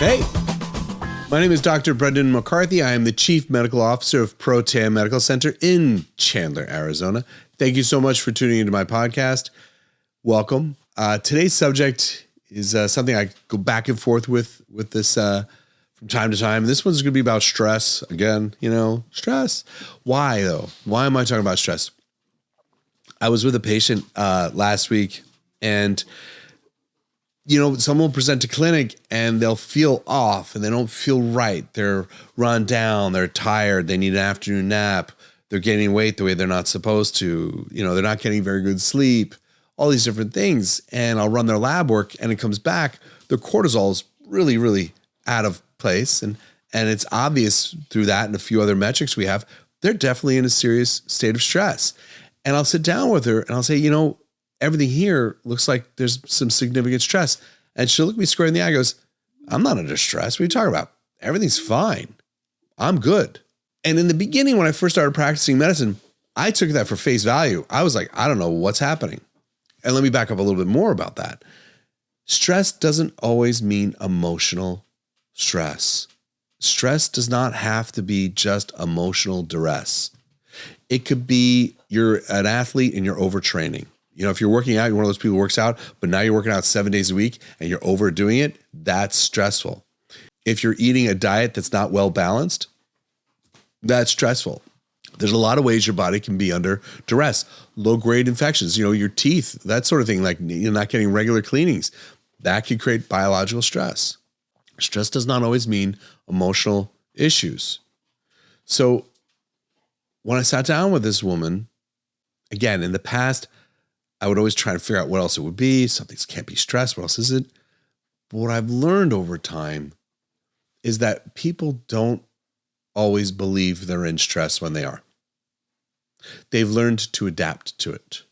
Hey, my name is Dr. Brendan McCarthy. I am the Chief Medical Officer of Protea Medical Center in Chandler, Arizona. Thank you so much for tuning into my podcast. Welcome. Today's subject is something I go back and forth with this from time to time. This one's going to be about stress. Again, stress. Why though? Why am I talking about stress? I was with a patient last week, and someone will present to clinic and they'll feel off and they don't feel right. They're run down. They're tired. They need an afternoon nap. They're gaining weight the way they're not supposed to. They're not getting very good sleep, all these different things. And I'll run their lab work and it comes back. Their cortisol is really, really out of place. And it's obvious through that and a few other metrics we have, they're definitely in a serious state of stress. And I'll sit down with her and I'll say, everything here looks like there's some significant stress. And she'll look me square in the eye and goes, I'm not under stress. What are you talking about? Everything's fine. I'm good. And in the beginning, when I first started practicing medicine, I took that for face value. I was like, I don't know what's happening. And let me back up a little bit more about that. Stress doesn't always mean emotional stress. Stress does not have to be just emotional duress. It could be you're an athlete and you're overtraining. If you're working out, you're one of those people who works out, but now you're working out 7 days a week and you're overdoing it, that's stressful. If you're eating a diet that's not well balanced, that's stressful. There's a lot of ways your body can be under duress. Low-grade infections, your teeth, that sort of thing, like you're not getting regular cleanings. That could create biological stress. Stress does not always mean emotional issues. So when I sat down with this woman, again, in the past, I would always try to figure out what else it would be. Something can't be stress. What else is it? But what I've learned over time is that people don't always believe they're in stress when they are. They've learned to adapt to it.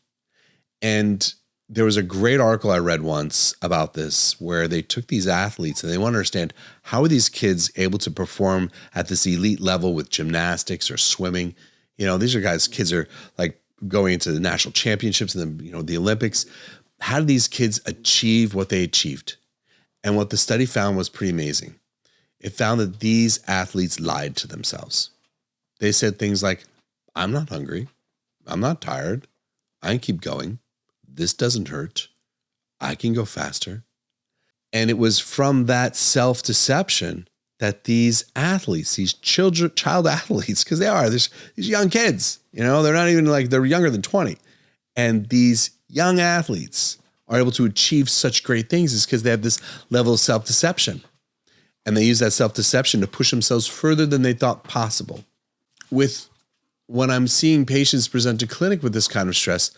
And there was a great article I read once about this where they took these athletes and they want to understand how are these kids able to perform at this elite level with gymnastics or swimming. These are kids are like going into the national championships and then, the Olympics. How did these kids achieve what they achieved? And what the study found was pretty amazing. It found that these athletes lied to themselves. They said things like, I'm not hungry. I'm not tired. I can keep going. This doesn't hurt. I can go faster. And it was from that self-deception that these athletes, these child athletes, because there's these young kids, they're not even they're younger than 20. And these young athletes are able to achieve such great things is because they have this level of self-deception. And they use that self-deception to push themselves further than they thought possible. When I'm seeing patients present to clinic with this kind of stress,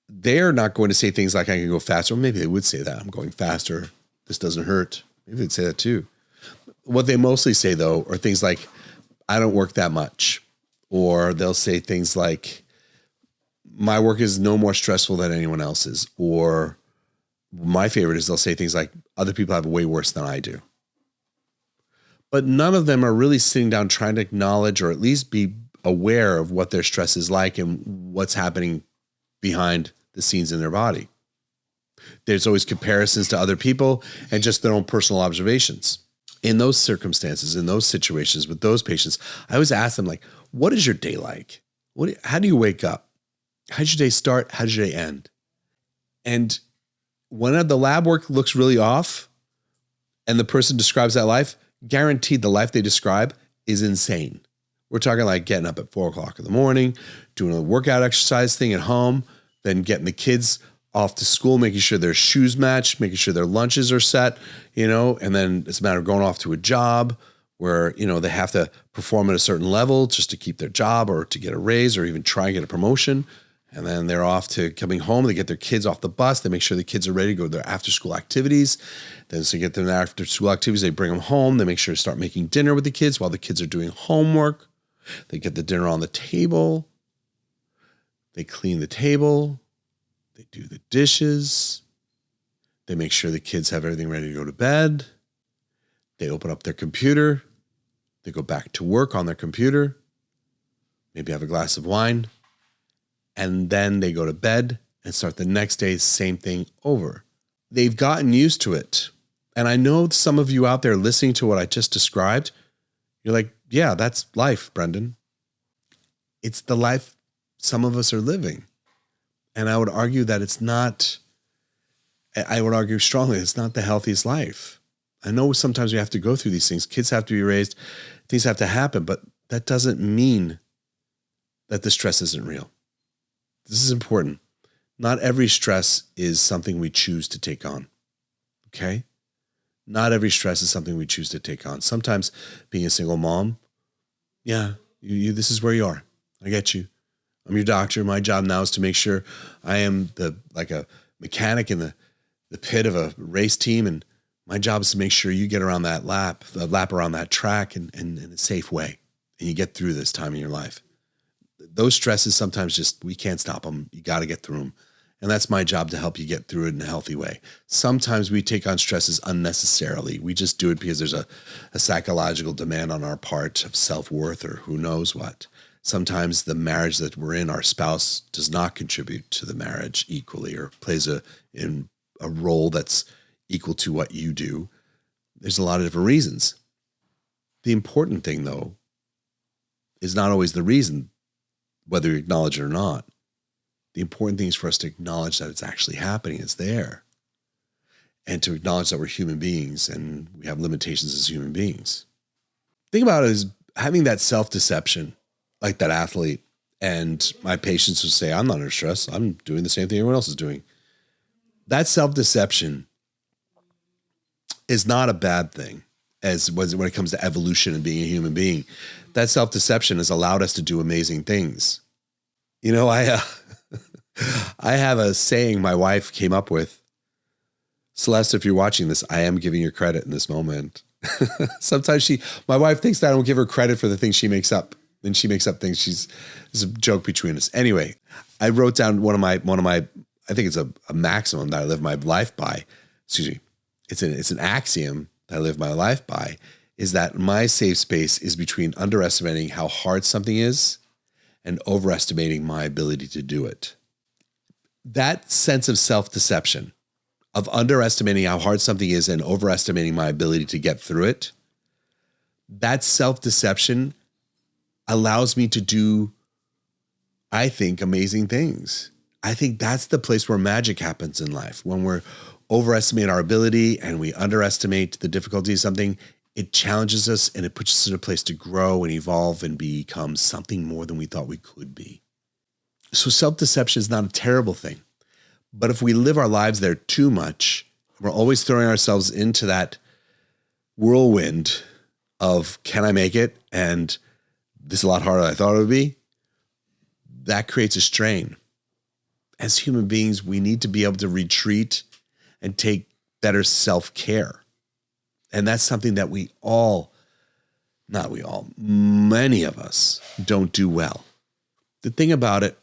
they're not going to say things like, I can go faster. Or maybe they would say that, I'm going faster. This doesn't hurt. Maybe they'd say that too. What they mostly say, though, are things like, I don't work that much. Or they'll say things like, my work is no more stressful than anyone else's. Or my favorite is they'll say things like, other people have it way worse than I do. But none of them are really sitting down trying to acknowledge or at least be aware of what their stress is like and what's happening behind the scenes in their body. There's always comparisons to other people and just their own personal observations. In those circumstances, in those situations with those patients, I always ask them, what is your day like? How do you wake up? How does your day start? How does your day end? And when the lab work looks really off and the person describes that life, guaranteed the life they describe is insane. We're talking like getting up at 4 o'clock in the morning, doing a workout exercise thing at home, then getting the kids off to school, making sure their shoes match, making sure their lunches are set, and then it's a matter of going off to a job where, they have to perform at a certain level just to keep their job or to get a raise or even try and get a promotion. And then they're off to coming home. They get their kids off the bus. They make sure the kids are ready to go to their after school activities. Then so get them their after school activities. They bring them home. They make sure to start making dinner with the kids while the kids are doing homework. They get the dinner on the table. They clean the table. They do the dishes. They make sure the kids have everything ready to go to bed. They open up their computer. They go back to work on their computer. Maybe have a glass of wine. And then they go to bed and start the next day, same thing over. They've gotten used to it. And I know some of you out there listening to what I just described, you're like, yeah, that's life, Brendan. It's the life some of us are living. And I would argue that I would argue strongly, it's not the healthiest life. I know sometimes we have to go through these things. Kids have to be raised, things have to happen, but that doesn't mean that the stress isn't real. This is important. Not every stress is something we choose to take on. Okay? Not every stress is something we choose to take on. Sometimes being a single mom, yeah, this is where you are. I get you. I'm your doctor. My job now is to make sure I am like a mechanic in the pit of a race team. And my job is to make sure you get around that lap around that track in a safe way. And you get through this time in your life. Those stresses sometimes we can't stop them. You got to get through them. And that's my job to help you get through it in a healthy way. Sometimes we take on stresses unnecessarily. We just do it because there's a psychological demand on our part of self-worth or who knows what. Sometimes the marriage that we're in, our spouse does not contribute to the marriage equally or plays a role that's equal to what you do. There's a lot of different reasons. The important thing, though, is not always the reason, whether you acknowledge it or not. The important thing is for us to acknowledge that it's actually happening, it's there. And to acknowledge that we're human beings and we have limitations as human beings. Think about it as having that self-deception, like that athlete. And my patients would say, I'm not under stress. I'm doing the same thing everyone else is doing. That self-deception is not a bad thing when it comes to evolution and being a human being. That self-deception has allowed us to do amazing things. You know, I have a saying my wife came up with. Celeste, if you're watching this, I am giving you credit in this moment. Sometimes my wife thinks that I don't give her credit for the things she makes up. Then she makes up things. It's a joke between us. Anyway, I wrote down one of my, I think it's a maximum that I live my life by. Excuse me. It's an axiom that I live my life by, is that my safe space is between underestimating how hard something is and overestimating my ability to do it. That sense of self-deception, of underestimating how hard something is and overestimating my ability to get through it, that self-deception allows me to do, I think, amazing things. I think that's the place where magic happens in life. When we're overestimate our ability and we underestimate the difficulty of something, it challenges us and it puts us in a place to grow and evolve and become something more than we thought we could be. So self-deception is not a terrible thing. But if we live our lives there too much, we're always throwing ourselves into that whirlwind of, can I make it? And this is a lot harder than I thought it would be. That creates a strain. As human beings, we need to be able to retreat and take better self-care. And that's something that many of us don't do well. The thing about it,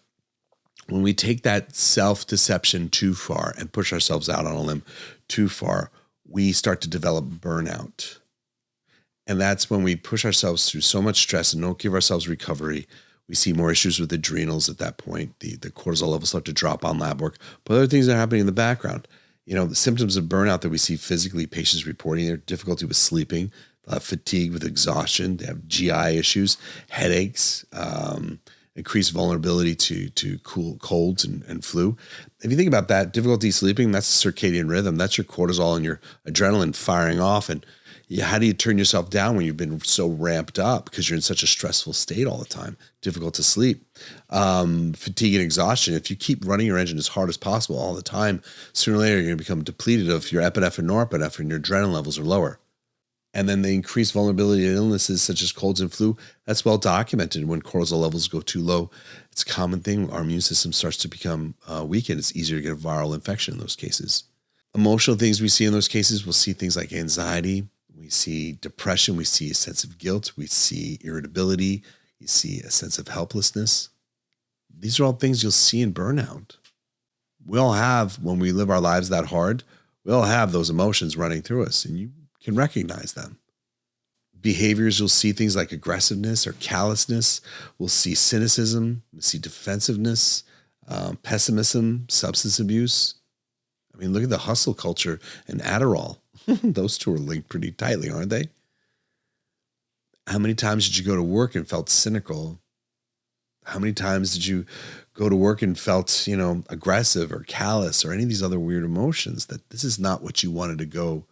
when we take that self-deception too far and push ourselves out on a limb too far, we start to develop burnout. And that's when we push ourselves through so much stress and don't give ourselves recovery. We see more issues with adrenals at that point. The cortisol levels start to drop on lab work, but other things are happening in the background. You know, the symptoms of burnout that we see physically, patients reporting their difficulty with sleeping, fatigue with exhaustion, they have GI issues, headaches, increased vulnerability to colds and flu. If you think about that, difficulty sleeping, that's circadian rhythm. That's your cortisol and your adrenaline firing off. And how do you turn yourself down when you've been so ramped up because you're in such a stressful state all the time? Difficult to sleep. Fatigue and exhaustion. If you keep running your engine as hard as possible all the time, sooner or later you're going to become depleted of your epinephrine, norepinephrine, your adrenaline levels are lower. And then the increased vulnerability to illnesses such as colds and flu, that's well documented. When cortisol levels go too low, it's a common thing. Our immune system starts to become weakened. It's easier to get a viral infection in those cases. Emotional things we see in those cases, we'll see things like anxiety. We see depression. We see a sense of guilt. We see irritability. You see a sense of helplessness. These are all things you'll see in burnout. We all have, when we live our lives that hard, we all have those emotions running through us, and you can recognize them. Behaviors, you'll see things like aggressiveness or callousness. We'll see cynicism. We'll see defensiveness, pessimism, substance abuse. I mean, look at the hustle culture and Adderall. Those two are linked pretty tightly, aren't they? How many times did you go to work and felt cynical? How many times did you go to work and felt, aggressive or callous or any of these other weird emotions that this is not what you wanted to go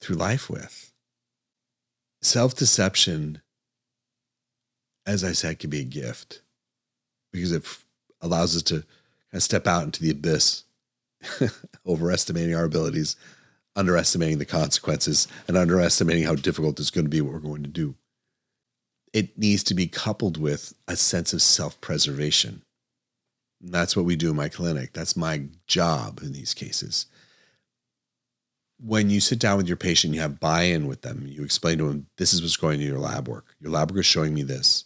through life with? Self-deception, as I said, can be a gift because it allows us to kind of step out into the abyss, overestimating our abilities, underestimating the consequences, and underestimating how difficult it's going to be what we're going to do. It needs to be coupled with a sense of self-preservation. And that's what we do in my clinic. That's my job in these cases. When you sit down with your patient, you have buy-in with them. You explain to them, this is what's going on in your lab work. Your lab work is showing me this.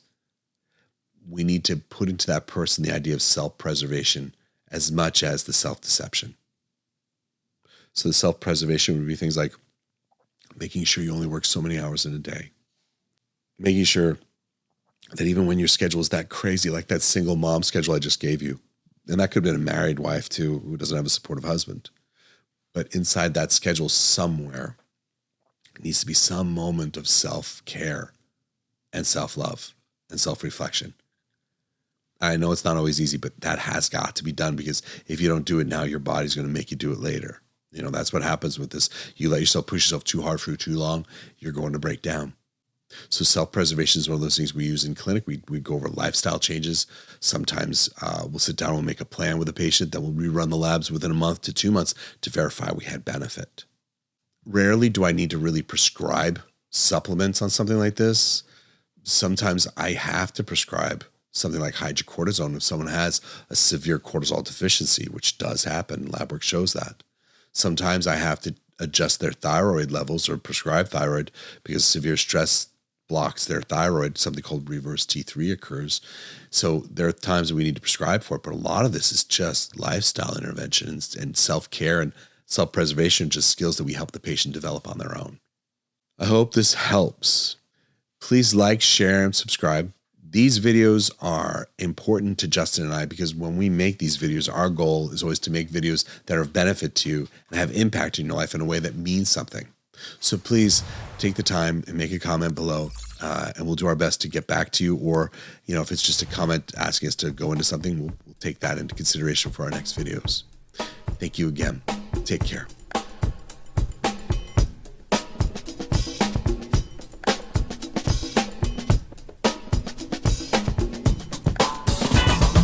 We need to put into that person the idea of self-preservation as much as the self-deception. So the self-preservation would be things like making sure you only work so many hours in a day. Making sure that even when your schedule is that crazy, like that single mom schedule I just gave you, and that could have been a married wife too, who doesn't have a supportive husband. But inside that schedule somewhere needs to be some moment of self-care and self-love and self-reflection. I know it's not always easy, but that has got to be done because if you don't do it now, your body's going to make you do it later. That's what happens with this. You let yourself push yourself too hard for too long, you're going to break down. So self-preservation is one of those things we use in clinic. We go over lifestyle changes. Sometimes we'll sit down and we'll make a plan with a patient. Then we'll rerun the labs within a month to 2 months to verify we had benefit. Rarely do I need to really prescribe supplements on something like this. Sometimes I have to prescribe something like hydrocortisone if someone has a severe cortisol deficiency, which does happen. Lab work shows that. Sometimes I have to adjust their thyroid levels or prescribe thyroid because severe stress blocks their thyroid. Something called reverse T3 occurs. So there are times that we need to prescribe for it, but a lot of this is just lifestyle interventions and self-care and self-preservation, just skills that we help the patient develop on their own. I hope this helps. Please like, share, and subscribe. These videos are important to Justin and I because when we make these videos, our goal is always to make videos that are of benefit to you and have impact in your life in a way that means something. So please take the time and make a comment below and we'll do our best to get back to you. Or, if it's just a comment asking us to go into something, we'll take that into consideration for our next videos. Thank you again. Take care.